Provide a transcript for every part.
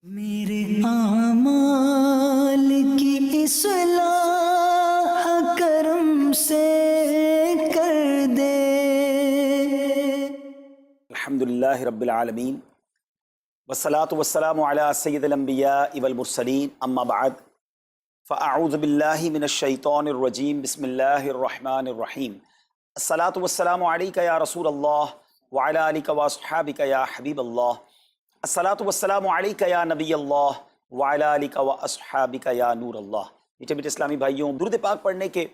میرے اعمال کی اصلاح کرم سے کر دے۔ الحمدللہ رب العالمین والصلاة والسلام علی سید الانبیاء والمرسلین اما بعد فاعوذ باللہ من الشیطان الرجیم بسم اللہ الرحمن الرحیم الصلاة والسلام علیک یا رسول اللہ وعلی آلک واصحابک یا حبیب اللہ الصلاة والسلام علیک یا نبی اللہ وعلی آلک واصحابک یا نور اللہ۔ میٹھے میٹھے اسلامی بھائیوں، درود پاک پڑھنے کے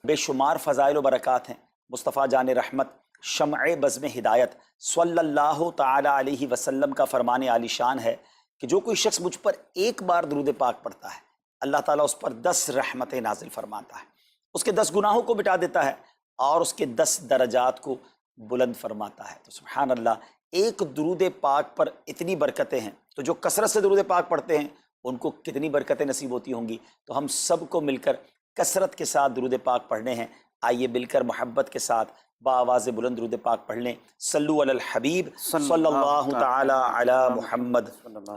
بے شمار فضائل و برکات ہیں۔ مصطفیٰ جان رحمت شمع بزم ہدایت صلی اللہ تعالی علیہ وسلم کا فرمان عالی شان ہے کہ جو کوئی شخص مجھ پر ایک بار درود پاک پڑھتا ہے، اللہ تعالیٰ اس پر 10 رحمتیں نازل فرماتا ہے، اس کے 10 گناہوں کو مٹا دیتا ہے اور اس کے 10 درجات کو بلند فرماتا ہے۔ تو سبحان اللہ، ایک درود پاک پر اتنی برکتیں ہیں، تو جو کثرت سے درود پاک پڑھتے ہیں ان کو کتنی برکتیں نصیب ہوتی ہوں گی۔ تو ہم سب کو مل کر کثرت کے ساتھ درود پاک پڑھنے ہیں۔ آئیے مل کر محبت کے ساتھ بآواز بلند درود پاک پڑھ لیں۔ صلو علی الحبیب صلی اللہ تعالی علی محمد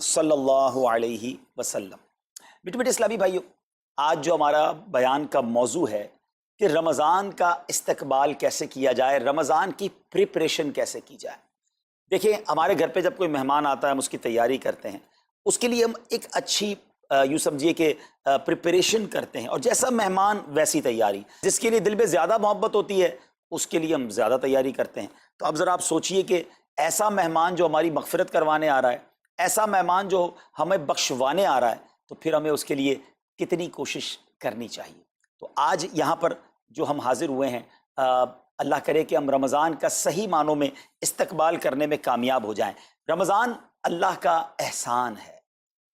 صلی اللہ علیہ وسلم۔ میٹھے میٹھے اسلامی بھائیو، آج جو ہمارا بیان کا موضوع ہے کہ رمضان کا استقبال کیسے کیا جائے، رمضان کی پریپریشن کیسے کی جائے۔ دیکھیں، ہمارے گھر پہ جب کوئی مہمان آتا ہے ہم اس کی تیاری کرتے ہیں، اس کے لیے ہم ایک اچھی یوں سمجھیے کہ پریپریشن کرتے ہیں، اور جیسا مہمان ویسی تیاری۔ جس کے لیے دل میں زیادہ محبت ہوتی ہے اس کے لیے ہم زیادہ تیاری کرتے ہیں۔ تو اب ذرا آپ سوچئے کہ ایسا مہمان جو ہماری مغفرت کروانے آ رہا ہے، ایسا مہمان جو ہمیں بخشوانے آ رہا ہے، تو پھر ہمیں اس کے لیے کتنی کوشش کرنی چاہیے۔ تو آج یہاں پر جو ہم حاضر ہوئے ہیں، اللہ کرے کہ ہم رمضان کا صحیح معنوں میں استقبال کرنے میں کامیاب ہو جائیں۔ رمضان اللہ کا احسان ہے۔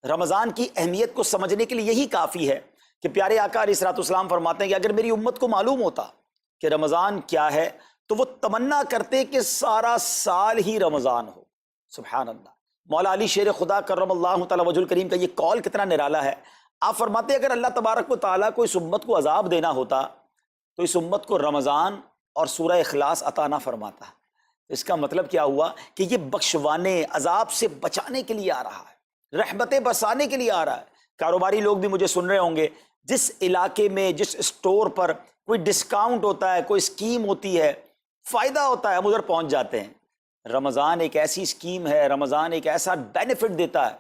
رمضان کی اہمیت کو سمجھنے کے لیے یہی کافی ہے کہ پیارے آقا علیہ الصلوۃ والسلام فرماتے ہیں کہ اگر میری امت کو معلوم ہوتا کہ رمضان کیا ہے تو وہ تمنا کرتے کہ سارا سال ہی رمضان ہو۔ سبحان اللہ۔ مولا علی شیر خدا کرم اللہ تعالی وجہ الکریم کا یہ قول کتنا نرالا ہے۔ آپ فرماتے ہیں اگر اللہ تبارک و تعالیٰ کو اس امت کو عذاب دینا ہوتا تو اس امت کو رمضان اور سورہ اخلاص عطا نہ فرماتا۔ اس کا مطلب کیا ہوا کہ یہ بخشوانے، عذاب سے بچانے کے لیے آ رہا ہے، رحمتیں برسانے کے لیے آ رہا ہے۔ کاروباری لوگ بھی مجھے سن رہے ہوں گے، جس علاقے میں جس اسٹور پر کوئی ڈسکاؤنٹ ہوتا ہے، کوئی اسکیم ہوتی ہے، فائدہ ہوتا ہے، ہم ادھر پہنچ جاتے ہیں۔ رمضان ایک ایسی اسکیم ہے، رمضان ایک ایسا بینیفٹ دیتا ہے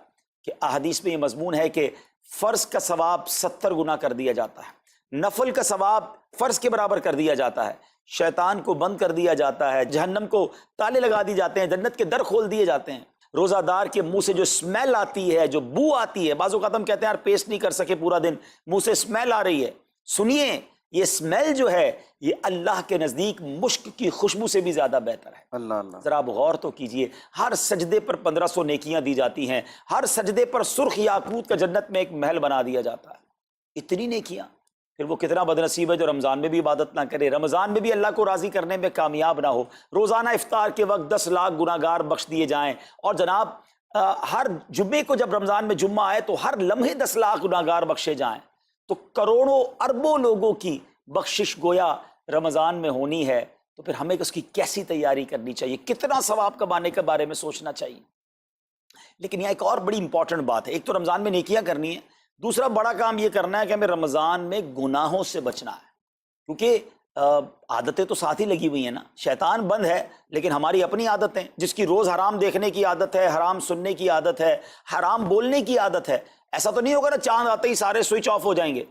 کہ احادیث میں یہ مضمون ہے کہ فرض کا ثواب 70 گنا کر دیا جاتا ہے، نفل کا ثواب فرض کے برابر کر دیا جاتا ہے، شیطان کو بند کر دیا جاتا ہے، جہنم کو تالے لگا دی جاتے ہیں، جنت کے در کھول دیے جاتے ہیں۔ روزہ دار کے منہ سے جو اسمیل آتی ہے، جو بو آتی ہے، بعض اوقات ہم کہتے ہیں یار پیسٹ نہیں کر سکے پورا دن، منہ سے اسمیل آ رہی ہے، سنیے یہ اسمیل جو ہے یہ اللہ کے نزدیک مشک کی خوشبو سے بھی زیادہ بہتر ہے۔ اللہ اللہ، ذرا آپ غور تو کیجئے، ہر سجدے پر 1500 نیکیاں دی جاتی ہیں، ہر سجدے پر سرخ یاقوت کا جنت میں ایک محل بنا دیا جاتا ہے۔ اتنی نیکیاں، پھر وہ کتنا بد نصیب ہے جو رمضان میں بھی عبادت نہ کرے، رمضان میں بھی اللہ کو راضی کرنے میں کامیاب نہ ہو۔ روزانہ افطار کے وقت 10 لاکھ گناہگار بخش دیے جائیں، اور جناب ہر جمعے کو جب رمضان میں جمعہ آئے تو ہر لمحے 10 لاکھ گناہگار بخشے جائیں، تو کروڑوں اربوں لوگوں کی بخشش گویا رمضان میں ہونی ہے۔ تو پھر ہمیں اس کی کیسی تیاری کرنی چاہیے، کتنا ثواب کمانے کے بارے میں سوچنا چاہیے۔ لیکن یہاں ایک اور بڑی امپورٹنٹ بات ہے، ایک تو رمضان میں نیکیاں کرنی ہے، دوسرا بڑا کام یہ کرنا ہے کہ ہمیں رمضان میں گناہوں سے بچنا ہے، کیونکہ عادتیں تو ساتھ ہی لگی ہوئی ہیں نا۔ شیطان بند ہے لیکن ہماری اپنی عادتیں، جس کی روز حرام دیکھنے کی عادت ہے، حرام سننے کی عادت ہے، حرام بولنے کی عادت ہے۔ ایسا تو نہیں ہوگا نا چاند آتے ہی سارے سوئچ آف ہو جائیں گے،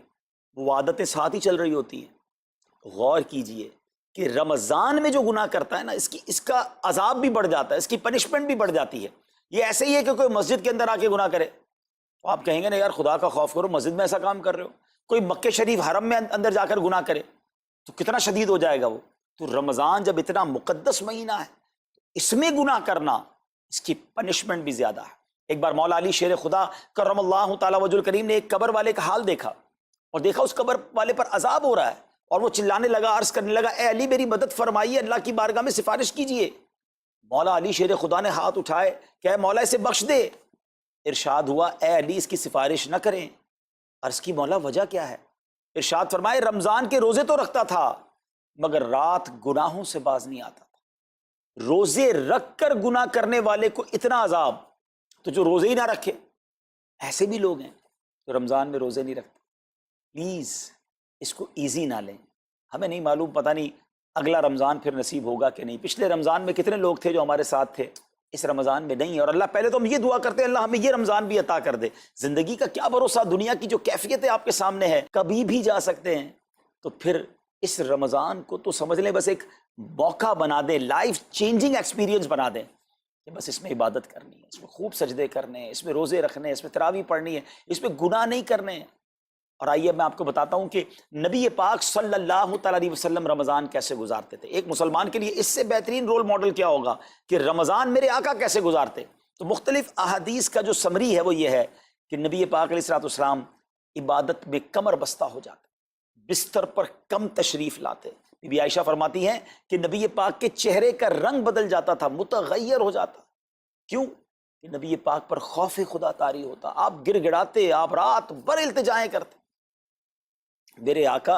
وہ عادتیں ساتھ ہی چل رہی ہوتی ہیں۔ غور کیجئے کہ رمضان میں جو گناہ کرتا ہے نا، اس کا عذاب بھی بڑھ جاتا ہے، اس کی پنشمنٹ بھی بڑھ جاتی ہے۔ یہ ایسے ہی ہے کہ کوئی مسجد کے اندر آ کے گناہ کرے، تو آپ کہیں گے نا یار خدا کا خوف کرو، مسجد میں ایسا کام کر رہے ہو۔ کوئی مکہ شریف حرم میں اندر جا کر گناہ کرے تو کتنا شدید ہو جائے گا وہ۔ تو رمضان جب اتنا مقدس مہینہ ہے، اس میں گناہ کرنا، اس کی پنشمنٹ بھی زیادہ ہے۔ ایک بار مولا علی شیر خدا کرم اللہ تعالی وجہ الکریم نے ایک قبر والے کا حال دیکھا، اور دیکھا اس قبر والے پر عذاب ہو رہا ہے، اور وہ چلانے لگا، عرض کرنے لگا اے علی میری مدد فرمائیے، اللہ کی بارگاہ میں سفارش کیجئے۔ مولا علی شیر خدا نے ہاتھ اٹھائے کہ اے مولا اسے بخش دے۔ ارشاد ہوا اے علی اس کی سفارش نہ کریں۔ عرض کی مولا وجہ کیا ہے؟ ارشاد فرمائے رمضان کے روزے تو رکھتا تھا مگر رات گناہوں سے باز نہیں آتا تھا۔ روزے رکھ کر گناہ کرنے والے کو اتنا عذاب، تو جو روزے ہی نہ رکھے ایسے بھی لوگ ہیں جو رمضان میں روزے نہیں رکھتے. پلیز اس کو ایزی نہ لیں. ہمیں نہیں معلوم، پتہ نہیں اگلا رمضان پھر نصیب ہوگا کہ نہیں. پچھلے رمضان میں کتنے لوگ تھے جو ہمارے ساتھ تھے، اس رمضان میں نہیں ہے. اور اللہ پہلے تو ہم یہ دعا کرتے ہیں اللہ ہمیں یہ رمضان بھی عطا کر دے. زندگی کا کیا بھروسہ، دنیا کی جو کیفیت آپ کے سامنے ہے کبھی بھی جا سکتے ہیں. تو پھر اس رمضان کو تو سمجھ لیں بس ایک موقع بنا دیں، لائف چینجنگ ایکسپیرینس بنا دیں کہ بس اس میں عبادت کرنی ہے، اس میں خوب سجدے کرنے ہیں، اس میں روزے رکھنے ہیں، اس میں تراویح پڑھنی ہے، اس میں گناہ نہیں کرنے ہیں. اور آئیے میں آپ کو بتاتا ہوں کہ نبی پاک صلی اللہ تعالیٰ علیہ وسلم رمضان کیسے گزارتے تھے. ایک مسلمان کے لیے اس سے بہترین رول ماڈل کیا ہوگا کہ رمضان میرے آقا کیسے گزارتے. تو مختلف احادیث کا جو سمری ہے وہ یہ ہے کہ نبی پاک علیہ الصلوۃ والسلام عبادت میں کمر بستہ ہو جاتے، بستر پر کم تشریف لاتے. بی بی عائشہ فرماتی ہیں کہ نبی پاک کے چہرے کا رنگ بدل جاتا تھا، متغیر ہو جاتا. کیوں؟ کہ نبی پاک پر خوف خدا طاری ہوتا. آپ گر گڑاتے، آپ رات بھر التجائیں کرتے. میرے آقا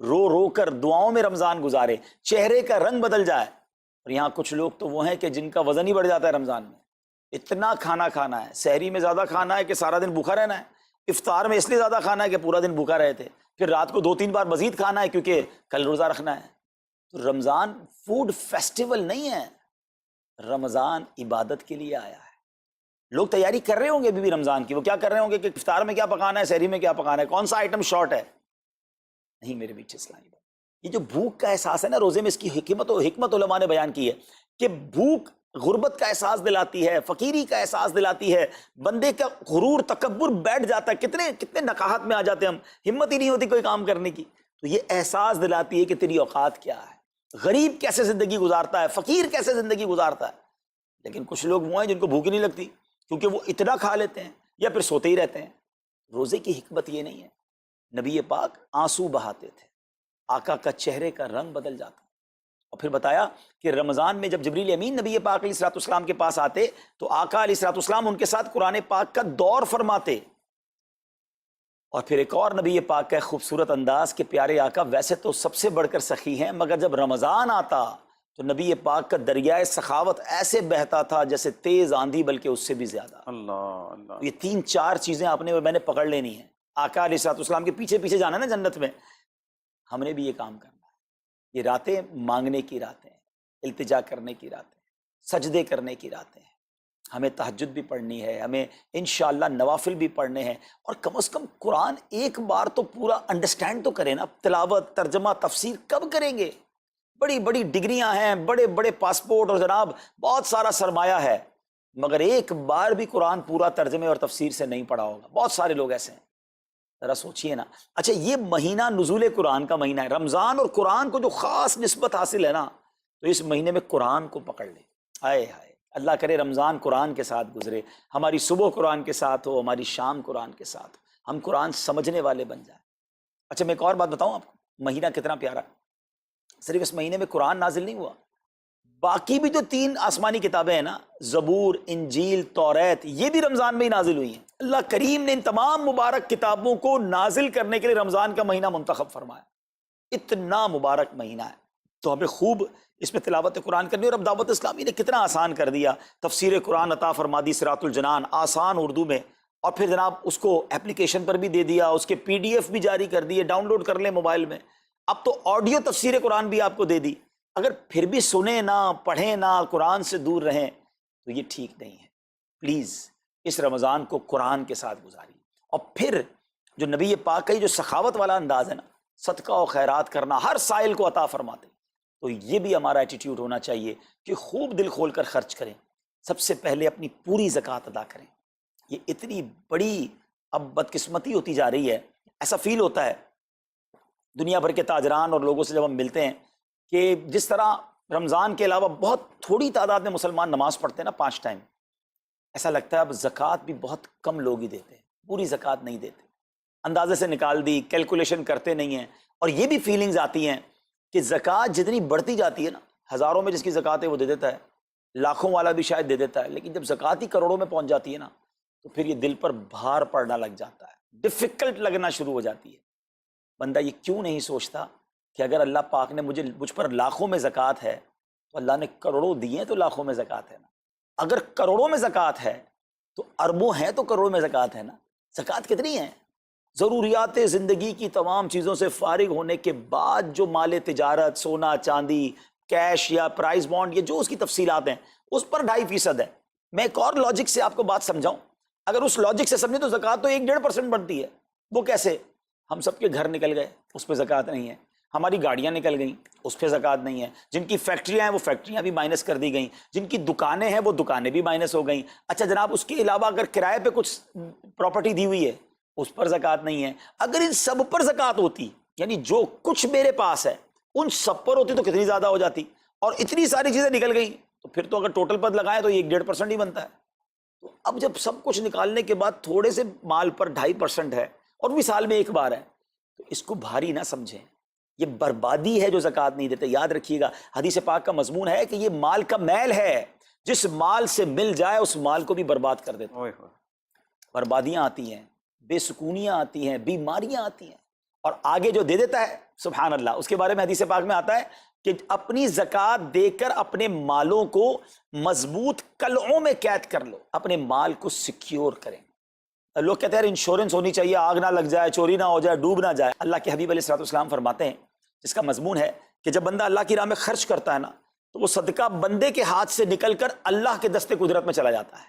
رو رو کر دعاؤں میں رمضان گزارے، چہرے کا رنگ بدل جائے. اور یہاں کچھ لوگ تو وہ ہیں کہ جن کا وزن ہی بڑھ جاتا ہے رمضان میں. اتنا کھانا کھانا ہے، سحری میں زیادہ کھانا ہے کہ سارا دن بھوکا رہنا ہے، افطار میں اس لیے زیادہ کھانا ہے کہ پورا دن بھوکا رہے تھے، پھر رات کو 2-3 بار مزید کھانا ہے کیونکہ کل روزہ رکھنا ہے. تو رمضان فوڈ فیسٹیول نہیں ہے، رمضان عبادت کے لیے آیا ہے. لوگ تیاری کر رہے ہوں گے بھی رمضان کی، وہ کیا کر رہے ہوں گے کہ افطار میں کیا پکانا ہے، سحری میں کیا پکانا ہے، کون سا آئٹم شارٹ ہے. نہیں میرے بیچ اسلامی بات، یہ جو بھوک کا احساس ہے نا روزے میں، اس کی حکمت علماء نے بیان کی ہے کہ بھوک غربت کا احساس دلاتی ہے، فقیری کا احساس دلاتی ہے، بندے کا غرور تکبر بیٹھ جاتا ہے. کتنے نقاہت میں آ جاتے ہیں ہم، ہمت ہی نہیں ہوتی کوئی کام کرنے کی. تو یہ احساس دلاتی ہے کہ تیری اوقات کیا ہے، غریب کیسے زندگی گزارتا ہے، فقیر کیسے زندگی گزارتا ہے. لیکن کچھ لوگ وہ ہیں جن کو بھوک ہی نہیں لگتی کیونکہ وہ اتنا کھا لیتے ہیں یا پھر سوتے ہی رہتے ہیں. روزے کی حکمت یہ نہیں ہے. نبی پاک آنسو بہاتے تھے، آقا کا چہرے کا رنگ بدل جاتا. اور پھر بتایا کہ رمضان میں جب جبریل امین نبی پاک علیہ الصلوۃ والسلام کے پاس آتے تو آقا علیہ الصلوۃ والسلام ان کے ساتھ قرآن پاک کا دور فرماتے. اور پھر ایک اور نبی پاک کا خوبصورت انداز کہ پیارے آقا ویسے تو سب سے بڑھ کر سخی ہیں، مگر جب رمضان آتا تو نبی پاک کا دریائے سخاوت ایسے بہتا تھا جیسے تیز آندھی، بلکہ اس سے بھی زیادہ. اللہ اللہ. یہ 3-4 چیزیں آپ نے اور میں نے پکڑ لینی ہیں. آقا علیہ الصلوۃ والسلام کے پیچھے پیچھے جانا ہے نا جنت میں، ہم نے بھی یہ کام کرنا ہے. یہ راتیں مانگنے کی راتیں ہیں، التجا کرنے کی راتیں ہیں، سجدے کرنے کی راتیں ہیں. ہمیں تہجد بھی پڑھنی ہے، ہمیں انشاءاللہ نوافل بھی پڑھنے ہیں. اور کم از کم قرآن ایک بار تو پورا انڈرسٹینڈ تو کریں نا. تلاوت، ترجمہ، تفسیر کب کریں گے؟ بڑی بڑی ڈگریاں ہیں، بڑے بڑے پاسپورٹ اور جناب بہت سارا سرمایہ ہے، مگر ایک بار بھی قرآن پورا ترجمے اور تفسیر سے نہیں پڑھا ہوگا. بہت سارے لوگ ایسے ہیں. ذرا سوچئے نا. اچھا یہ مہینہ نزول قرآن کا مہینہ ہے، رمضان، اور قرآن کو جو خاص نسبت حاصل ہے نا، تو اس مہینے میں قرآن کو پکڑ لے. ہائے ہائے، اللہ کرے رمضان قرآن کے ساتھ گزرے، ہماری صبح قرآن کے ساتھ ہو، ہماری شام قرآن کے ساتھ ہو، ہم قرآن سمجھنے والے بن جائیں. اچھا میں ایک اور بات بتاؤں آپ کو، مہینہ کتنا پیارا. صرف اس مہینے میں قرآن نازل نہیں ہوا، باقی بھی جو 3 آسمانی کتابیں ہیں نا، زبور، انجیل، توریت، یہ بھی رمضان میں ہی نازل ہوئی ہیں. اللہ کریم نے ان تمام مبارک کتابوں کو نازل کرنے کے لیے رمضان کا مہینہ منتخب فرمایا. اتنا مبارک مہینہ ہے تو ہمیں خوب اس میں تلاوت قرآن کرنی. اور اب دعوت اسلامی نے کتنا آسان کر دیا، تفسیر قرآن عطا فرما دی، صراط الجنان آسان اردو میں، اور پھر جناب اس کو اپلیکیشن پر بھی دے دیا، اس کے PDF بھی جاری کر دیے، ڈاؤن لوڈ کر لیں موبائل میں. اب تو آڈیو تفسیر قرآن بھی آپ کو دے دی. اگر پھر بھی سنیں نہ، پڑھیں نہ، قرآن سے دور رہیں تو یہ ٹھیک نہیں ہے. پلیز اس رمضان کو قرآن کے ساتھ گزاری. اور پھر جو نبی پاک کا یہ جو سخاوت والا انداز ہے نا، صدقہ و خیرات کرنا، ہر سائل کو عطا فرماتے، تو یہ بھی ہمارا ایٹیٹیوڈ ہونا چاہیے کہ خوب دل کھول کر خرچ کریں. سب سے پہلے اپنی پوری زکوٰۃ ادا کریں. یہ اتنی بڑی اب بدقسمتی ہوتی جا رہی ہے. ایسا فیل ہوتا ہے دنیا بھر کے تاجران اور لوگوں سے جب ہم ملتے ہیں کہ جس طرح رمضان کے علاوہ بہت تھوڑی تعداد میں مسلمان نماز پڑھتے ہیں نا 5 ٹائم، ایسا لگتا ہے اب زکوٰۃ بھی بہت کم لوگ ہی دیتے ہیں، پوری زکوٰۃ نہیں دیتے، اندازے سے نکال دی، کیلکولیشن کرتے نہیں ہیں. اور یہ بھی فیلنگز آتی ہیں کہ زکوٰۃ جتنی بڑھتی جاتی ہے نا، ہزاروں میں جس کی زکوٰۃ ہے وہ دے دیتا ہے، لاکھوں والا بھی شاید دے دیتا ہے، لیکن جب زکوٰۃ ہی کروڑوں میں پہنچ جاتی ہے نا تو پھر یہ دل پر بھار پڑنا لگ جاتا ہے، ڈیفیکلٹ لگنا شروع ہو جاتی ہے. بندہ یہ کیوں نہیں سوچتا کہ اگر اللہ پاک نے مجھ پر لاکھوں میں زکوٰۃ ہے تو اللہ نے کروڑوں دیے تو لاکھوں میں زکوٰۃ ہے نا. اگر کروڑوں میں زکوٰۃ ہے تو اربوں ہیں تو کروڑوں میں زکوٰۃ ہے نا. زکوٰۃ کتنی ہے؟ ضروریات زندگی کی تمام چیزوں سے فارغ ہونے کے بعد جو مال تجارت، سونا چاندی، کیش یا پرائز بانڈ، یہ جو اس کی تفصیلات ہیں، اس پر 2.5% ہے. میں ایک اور لاجک سے آپ کو بات سمجھاؤں. اگر اس لاجک سے سمجھیں تو زکوٰۃ تو 1-1.5% بنتی ہے. وہ کیسے؟ ہم سب کے گھر نکل گئے، اس پہ زکوٰۃ نہیں ہے. ہماری گاڑیاں نکل گئیں، اس پہ زکوٰۃ نہیں ہے. جن کی فیکٹریاں ہیں وہ فیکٹریاں بھی مائنس کر دی گئیں. جن کی دکانیں ہیں وہ دکانیں بھی مائنس ہو گئیں. اچھا جناب، اس کے علاوہ اگر کرائے پہ کچھ پراپرٹی دی ہوئی ہے اس پر زکوٰۃ نہیں ہے. اگر ان سب پر زکوٰۃ ہوتی، یعنی جو کچھ میرے پاس ہے ان سب پر ہوتی، تو کتنی زیادہ ہو جاتی. اور اتنی ساری چیزیں نکل گئیں تو پھر تو اگر ٹوٹل پر لگائیں تو 1-1.5% ہی بنتا ہے. تو اب جب سب کچھ نکالنے کے بعد تھوڑے سے مال پر 2.5% ہے اور بھی سال میں ایک بار ہے، تو اس کو بھاری نہ سمجھیں. یہ بربادی ہے جو زکوٰۃ نہیں دیتے. یاد رکھیے گا، حدیث پاک کا مضمون ہے کہ یہ مال کا میل ہے، جس مال سے مل جائے اس مال کو بھی برباد کر دیتا ہے. بربادیاں آتی ہیں، بے سکونیاں آتی ہیں، بیماریاں آتی ہیں. اور آگے جو دے دیتا ہے سبحان اللہ، اس کے بارے میں حدیث پاک میں آتا ہے کہ اپنی زکوٰۃ دے کر اپنے مالوں کو مضبوط قلعوں میں قید کر لو، اپنے مال کو سیکیور کریں. لوگ کہتے ہیں انشورنس ہونی چاہیے، آگ نہ لگ جائے، چوری نہ ہو جائے، ڈوب نہ جائے. اللہ کے حبیب علیہ الصلوۃ والسلام فرماتے ہیں، جس کا مضمون ہے کہ جب بندہ اللہ کی راہ میں خرچ کرتا ہے نا، تو وہ صدقہ بندے کے ہاتھ سے نکل کر اللہ کے دستے قدرت میں چلا جاتا ہے.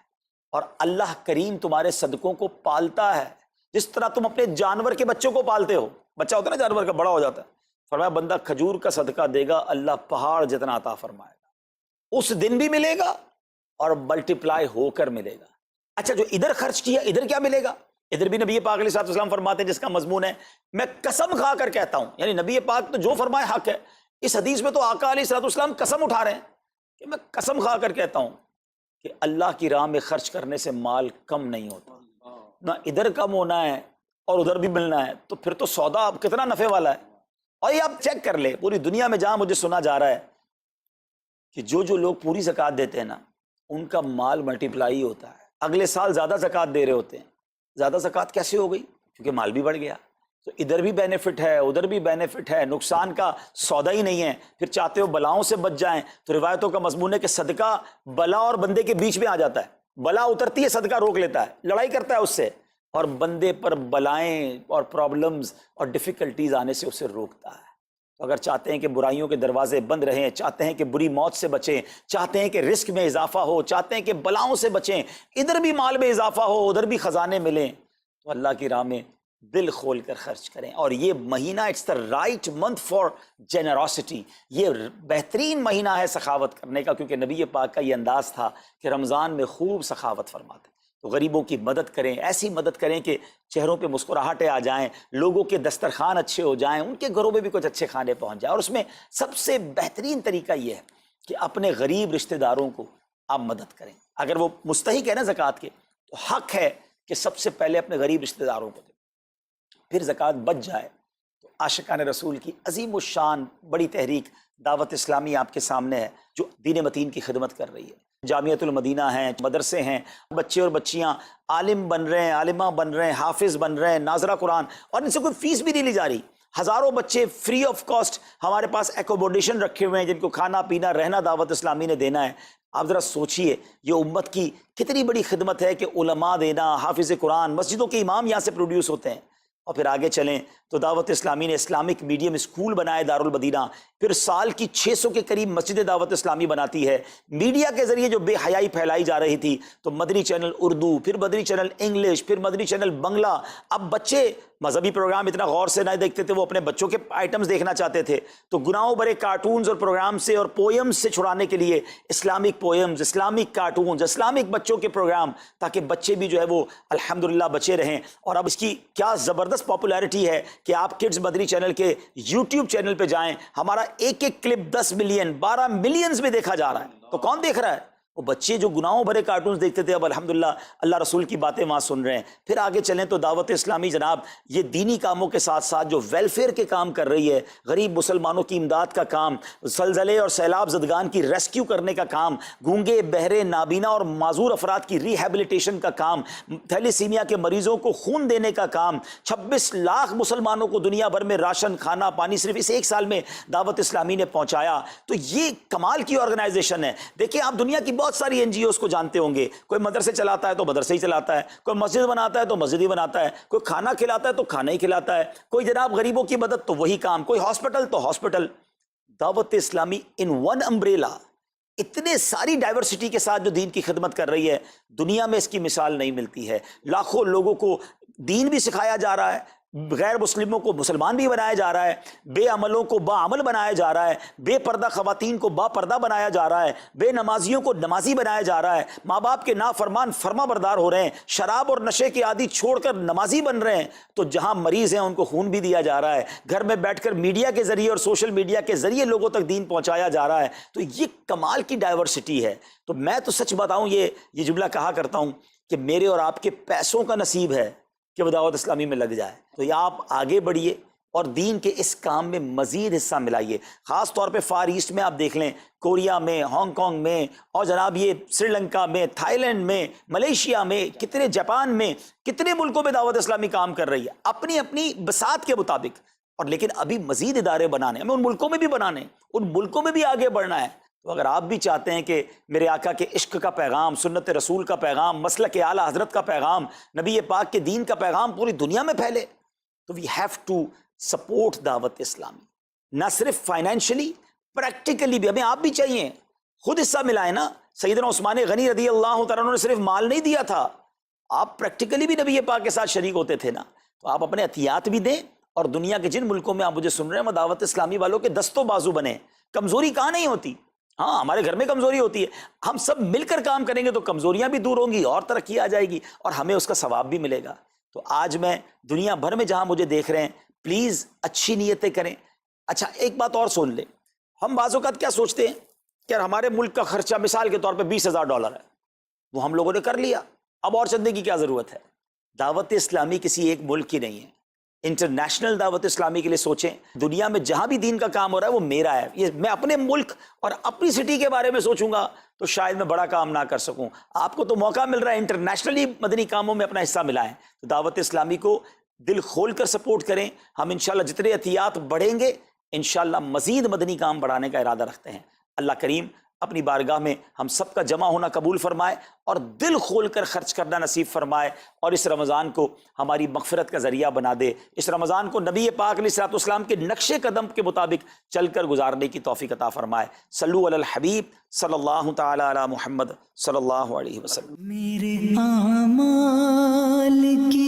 اور اللہ کریم تمہارے صدقوں کو پالتا ہے جس طرح تم اپنے جانور کے بچوں کو پالتے ہو. بچہ ہوتا ہے نا جانور کا، بڑا ہو جاتا ہے. فرمایا بندہ کھجور کا صدقہ دے گا، اللہ پہاڑ جتنا عطا فرمائے گا. اس دن بھی ملے گا اور ملٹیپلائی ہو کر ملے گا. اچھا، جو ادھر خرچ کیا ادھر کیا ملے گا؟ ادھر بھی نبی پاک علیہ الصلوۃ والسلام فرماتے ہیں، جس کا مضمون ہے میں قسم کھا کر کہتا ہوں، یعنی نبی پاک تو جو فرمائے حق ہے. اس حدیث میں تو آقا علیہ الصلوۃ والسلام قسم اٹھا رہے ہیں کہ میں قسم کھا کر کہتا ہوں کہ اللہ کی راہ میں خرچ کرنے سے مال کم نہیں ہوتا. نہ ادھر کم ہونا ہے اور ادھر بھی ملنا ہے، تو پھر تو سودا اب کتنا نفع والا ہے. اور یہ آپ چیک کر لیں، پوری دنیا میں جہاں مجھے سنا جا رہا ہے کہ جو لوگ پوری زکوٰۃ دیتے ہیں نا، ان کا مال ملٹیپلائی ہوتا ہے. اگلے سال زیادہ زکوٰۃ دے رہے ہوتے ہیں. زیادہ زکوٰۃ کیسے ہو گئی؟ کیونکہ مال بھی بڑھ گیا. تو ادھر بھی بینیفٹ ہے، ادھر بھی بینیفٹ ہے، نقصان کا سودا ہی نہیں ہے. پھر چاہتے ہو بلاؤں سے بچ جائیں، تو روایتوں کا مضمون ہے کہ صدقہ بلا اور بندے کے بیچ میں آ جاتا ہے. بلا اترتی ہے، صدقہ روک لیتا ہے، لڑائی کرتا ہے اس سے، اور بندے پر بلائیں اور پرابلمز اور ڈیفیکلٹیز آنے سے اسے روکتا ہے. تو اگر چاہتے ہیں کہ برائیوں کے دروازے بند رہیں، چاہتے ہیں کہ بری موت سے بچیں، چاہتے ہیں کہ رزق میں اضافہ ہو، چاہتے ہیں کہ بلاؤں سے بچیں، ادھر بھی مال میں اضافہ ہو، ادھر بھی خزانے ملیں، تو اللہ کی راہ میں دل کھول کر خرچ کریں. اور یہ مہینہ it's the right month for generosity. یہ بہترین مہینہ ہے سخاوت کرنے کا، کیونکہ نبی پاک کا یہ انداز تھا کہ رمضان میں خوب سخاوت فرماتے. تو غریبوں کی مدد کریں، ایسی مدد کریں کہ چہروں پہ مسکراہٹیں آ جائیں، لوگوں کے دسترخوان اچھے ہو جائیں، ان کے گھروں میں بھی کچھ اچھے کھانے پہنچ جائیں. اور اس میں سب سے بہترین طریقہ یہ ہے کہ اپنے غریب رشتہ داروں کو آپ مدد کریں. اگر وہ مستحق ہے نا زکوٰۃ کے، تو حق ہے کہ سب سے پہلے اپنے غریب رشتہ داروں کو دیں. پھر زکوٰۃ بچ جائے تو عاشقان رسول کی عظیم الشان بڑی تحریک دعوت اسلامی آپ کے سامنے ہے، جو دین متین کی خدمت کر رہی ہے. جامعۃ المدینہ ہیں، مدرسے ہیں، بچے اور بچیاں عالم بن رہے ہیں، عالمہ بن رہے ہیں، حافظ بن رہے ہیں، ناظرہ قرآن، اور ان سے کوئی فیس بھی نہیں لی جا رہی. ہزاروں بچے فری آف کاسٹ ہمارے پاس ایکوموڈیشن رکھے ہوئے ہیں، جن کو کھانا پینا رہنا دعوت اسلامی نے دینا ہے. آپ ذرا سوچئے یہ امت کی کتنی بڑی خدمت ہے کہ علماء دینا، حافظ قرآن، مسجدوں کے امام یہاں سے پروڈیوس ہوتے ہیں. اور پھر آگے چلیں تو دعوت اسلامی نے اسلامک میڈیم اسکول بنائے دارالمدینہ. پھر سال کی 600 کے قریب مسجد دعوت اسلامی بناتی ہے. میڈیا کے ذریعے جو بے حیائی پھیلائی جا رہی تھی، تو مدنی چینل اردو، پھر مدنی چینل انگلش، پھر مدنی چینل بنگلہ. اب بچے مذہبی پروگرام اتنا غور سے نہیں دیکھتے تھے، وہ اپنے بچوں کے آئٹمز دیکھنا چاہتے تھے. تو گناہوں بھرے کارٹونز اور پروگرام سے اور پوئمز سے چھڑانے کے لیے Islamic poems, Islamic cartoons, Islamic بچوں کے پروگرام، تاکہ بچے بھی جو ہے وہ الحمدللہ بچے رہیں. اور اب اس کی کیا زبردست پاپولیرٹی ہے کہ آپ کڈز مدنی چینل کے یوٹیوب چینل پہ جائیں، ہمارا ایک ایک کلپ 10 ملین 12 ملینز میں دیکھا جا رہا ہے. تو کون دیکھ رہا ہے؟ وہ بچے جو گناہوں بھرے کارٹونز دیکھتے تھے، اب الحمدللہ اللہ رسول کی باتیں وہاں سن رہے ہیں. پھر آگے چلیں تو دعوت اسلامی جناب یہ دینی کاموں کے ساتھ ساتھ جو ویلفیئر کے کام کر رہی ہے، غریب مسلمانوں کی امداد کا کام، زلزلے اور سیلاب زدگان کی ریسکیو کرنے کا کام، گونگے بہرے نابینا اور معذور افراد کی ریہیبلیٹیشن کا کام، تھیلیسیمیا کے مریضوں کو خون دینے کا کام، 26 لاکھ مسلمانوں کو دنیا بھر میں راشن، کھانا پانی صرف اس ایک سال میں دعوت اسلامی نے پہنچایا. تو یہ کمال کی آرگنائزیشن ہے. دیکھیں آپ دنیا کی بہت ساری NGOs کو جانتے ہوں گے، کوئی مدرسے چلاتا ہے تو مدرسے ہی چلاتا ہے، کوئی مسجد بناتا ہے تو مسجد ہی بناتا ہے، کوئی کھانا کھلاتا ہے تو کھانا ہی کھلاتا ہے، کوئی جناب غریبوں کی مدد تو وہی کام، کوئی ہاسپٹل تو ہاسپٹل۔ دعوت اسلامی ان ون امبریلا اتنے ساری ڈائیورسٹی کے ساتھ جو دین کی خدمت کر رہی ہے، دنیا میں اس کی مثال نہیں ملتی ہے۔ لاکھوں لوگوں کو دین بھی سکھایا جا رہا ہے، غیر مسلموں کو مسلمان بھی بنایا جا رہا ہے، بے عملوں کو با عمل بنایا جا رہا ہے، بے پردہ خواتین کو با پردہ بنایا جا رہا ہے، بے نمازیوں کو نمازی بنایا جا رہا ہے، ماں باپ کے نافرمان فرما بردار ہو رہے ہیں، شراب اور نشے کے عادی چھوڑ کر نمازی بن رہے ہیں، تو جہاں مریض ہیں ان کو خون بھی دیا جا رہا ہے، گھر میں بیٹھ کر میڈیا کے ذریعے اور سوشل میڈیا کے ذریعے لوگوں تک دین پہنچایا جا رہا ہے۔ تو یہ کمال کی ڈائیورسٹی ہے۔ تو میں تو سچ بتاؤں، یہ جملہ کہا کرتا ہوں کہ میرے اور آپ کے پیسوں کا نصیب ہے کہ وہ دعوت اسلامی میں لگ جائے۔ تو یہ آپ آگے بڑھیے اور دین کے اس کام میں مزید حصہ ملائیے۔ خاص طور پہ فار ایسٹ میں آپ دیکھ لیں، کوریا میں، ہانگ کانگ میں، اور جناب یہ سری لنکا میں، تھائی لینڈ میں، ملیشیا میں، کتنے جاپان میں، کتنے ملکوں میں دعوت اسلامی کام کر رہی ہے اپنی اپنی بساط کے مطابق۔ اور لیکن ابھی مزید ادارے بنانے، ہمیں ان ملکوں میں بھی بنانے، ان ملکوں میں بھی آگے بڑھنا ہے۔ تو اگر آپ بھی چاہتے ہیں کہ میرے آقا کے عشق کا پیغام، سنت رسول کا پیغام، مسلک اعلیٰ حضرت کا پیغام، نبی پاک کے دین کا پیغام پوری دنیا میں پھیلے، تو وی ہیو ٹو سپورٹ دعوت اسلامی، نہ صرف فائنینشلی، پریکٹیکلی بھی۔ ہمیں آپ بھی چاہیے، خود حصہ ملائیں نا۔ سیدنا عثمان غنی رضی اللہ تعالیٰ عنہ نے صرف مال نہیں دیا تھا، آپ پریکٹیکلی بھی نبی پاک کے ساتھ شریک ہوتے تھے نا۔ تو آپ اپنے عطیات بھی دیں، اور دنیا کے جن ملکوں میں آپ مجھے سن رہے ہیں وہ دعوت اسلامی والوں کے دستوں بازو بنے۔ کمزوری کہاں نہیں ہوتی، ہاں ہمارے گھر میں کمزوری ہوتی ہے، ہم سب مل کر کام کریں گے تو کمزوریاں بھی دور ہوں گی اور ترقی آ جائے گی، اور ہمیں اس کا ثواب بھی ملے گا۔ تو آج میں دنیا بھر میں جہاں مجھے دیکھ رہے ہیں، پلیز اچھی نیتیں کریں۔ اچھا ایک بات اور سن لیں، ہم بعض اوقات کیا سوچتے ہیں کہ ہمارے ملک کا خرچہ مثال کے طور پہ $20,000 ہے، وہ ہم لوگوں نے کر لیا، اب اور چندے کی کیا ضرورت ہے؟ دعوت اسلامی کسی ایک ملک کی نہیں ہے، انٹرنیشنل دعوت اسلامی کے لیے سوچیں۔ دنیا میں جہاں بھی دین کا کام ہو رہا ہے وہ میرا ہے، یہ میں اپنے ملک اور اپنی سٹی کے بارے میں سوچوں گا تو شاید میں بڑا کام نہ کر سکوں۔ آپ کو تو موقع مل رہا ہے انٹرنیشنلی مدنی کاموں میں اپنا حصہ ملائیں، تو دعوت اسلامی کو دل کھول کر سپورٹ کریں۔ ہم انشاءاللہ جتنے عطیات بڑھیں گے انشاءاللہ مزید مدنی کام بڑھانے کا ارادہ رکھتے ہیں۔ اللہ کریم اپنی بارگاہ میں ہم سب کا جمع ہونا قبول فرمائے اور دل کھول کر خرچ کرنا نصیب فرمائے، اور اس رمضان کو ہماری مغفرت کا ذریعہ بنا دے۔ اس رمضان کو نبی پاک علیہ الصلوۃ والسلام کے نقش قدم کے مطابق چل کر گزارنے کی توفیق عطا فرمائے۔ صلو علی الحبیب صلی اللہ تعالی علی محمد صلی اللہ علیہ وسلم۔ میرے اعمال کی